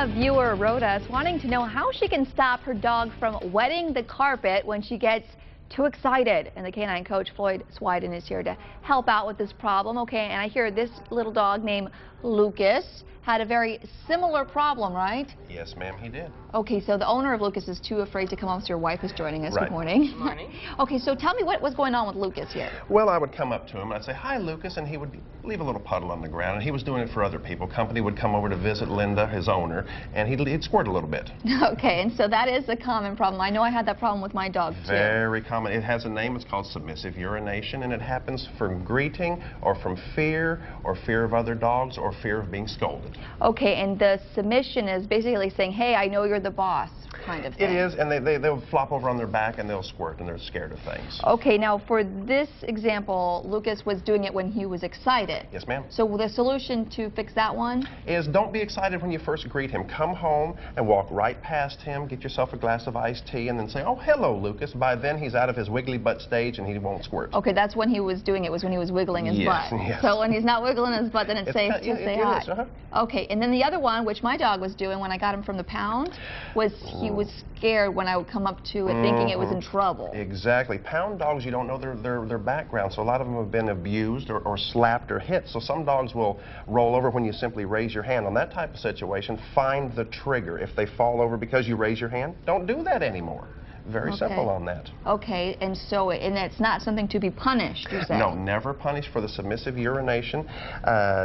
A viewer wrote us wanting to know how she can stop her dog from wetting the carpet when she gets too excited. And the K-9 coach, Floyd Swiden, is here to help out with this problem. Okay, and I hear this little dog named Lucas had a very similar problem, right? Yes, ma'am, he did. Okay, so the owner of Lucas is too afraid to come on, so your wife is joining us. Right. Good morning. Good morning. Okay, so tell me what was going on with Lucas here. Well, I would come up to him and I'd say, "Hi, Lucas," and he would leave a little puddle on the ground, and he was doing it for other people. Company would come over to visit Linda, his owner, and he'd squirt a little bit. Okay, and so that is a common problem. I know I had that problem with my dog, too. Very common. It has a name. It's called submissive urination, and it happens from greeting or from fear of other dogs or fear of being scolded. Okay, and the submission is basically saying, hey, I know you're the boss, kind of thing. It is, and they'll flop over on their back and they'll squirt, and they're scared of things. Okay, now for this example, Lucas was doing it when he was excited. Yes, ma'am. So the solution to fix that one? Is don't be excited when you first greet him. Come home and walk right past him, get yourself a glass of iced tea, and then say, "Oh, hello, Lucas." By then, he's out of his wiggly butt stage and he won't squirt. Okay, that's when he was doing it, was when he was wiggling his butt. Yes. So when he's not wiggling his butt, then it's safe to say hi. Uh-huh. Okay, and then the other one, which my dog was doing when I got him from the pound, was he was scared when I would come up to it thinking it was in trouble. Exactly. Pound dogs, you don't know their background, so a lot of them have been abused or slapped or hit. So some dogs will roll over when you simply raise your hand. On that type of situation, find the trigger. If they fall over because you raise your hand, don't do that anymore. Very simple on that. Okay, and so it's not something to be punished, you say? No, never punish for the submissive urination.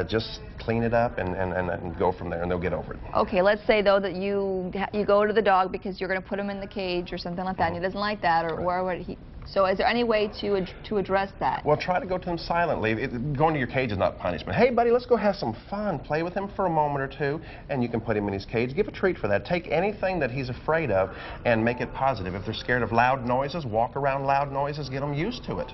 Just clean it up and go from there, and they'll get over it. Okay, let's say though that you go to the dog because you're going to put him in the cage or something like that, and he doesn't like that, or where he. So is there any way to address that? Well, try to go to him silently. Going to your cage is not punishment. Hey, buddy, let's go have some fun. Play with him for a moment or two, and you can put him in his cage. Give a treat for that. Take anything that he's afraid of and make it positive. If they're scared of loud noises, walk around loud noises, get them used to it.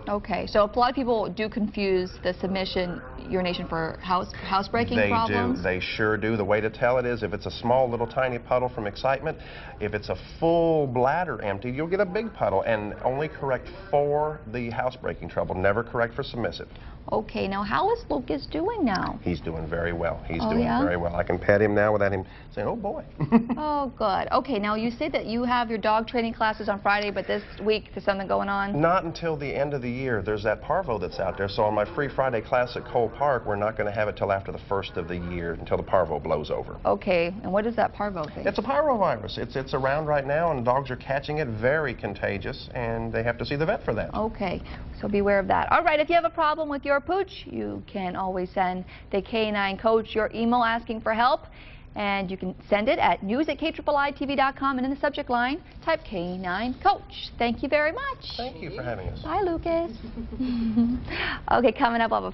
Okay, so a lot of people do confuse the submission urination for housebreaking problems. They sure do. The way to tell it is if it's a small little tiny puddle from excitement, if it's a full bladder empty, you'll get a big puddle, and only correct for the housebreaking trouble, never correct for submissive. Okay, now how is Lucas doing now? He's doing very well. He's doing yeah? very well. I can pet him now without him saying, "Oh boy." Oh, good. Okay, now you say that you have your dog training classes on Friday, but this week there's something going on? Not until the end of the year. There's that parvo that's out there. So on my free Friday class at Cole Park, we're not going to have it till after the 1st of the year, until the parvo blows over. Okay, and what is that parvo thing? It's a parvovirus. It's around right now, and dogs are catching it. Very contagious, and they have to see the vet for that. Okay, so beware of that. All right, if you have a problem with your pooch, you can always send the K-9 coach your email asking for help, and you can send it at news@KIIITV.com, and in the subject line, type K-9 coach. Thank you very much. Thank you for having us. Bye, Lucas. Okay, coming up, I'll have a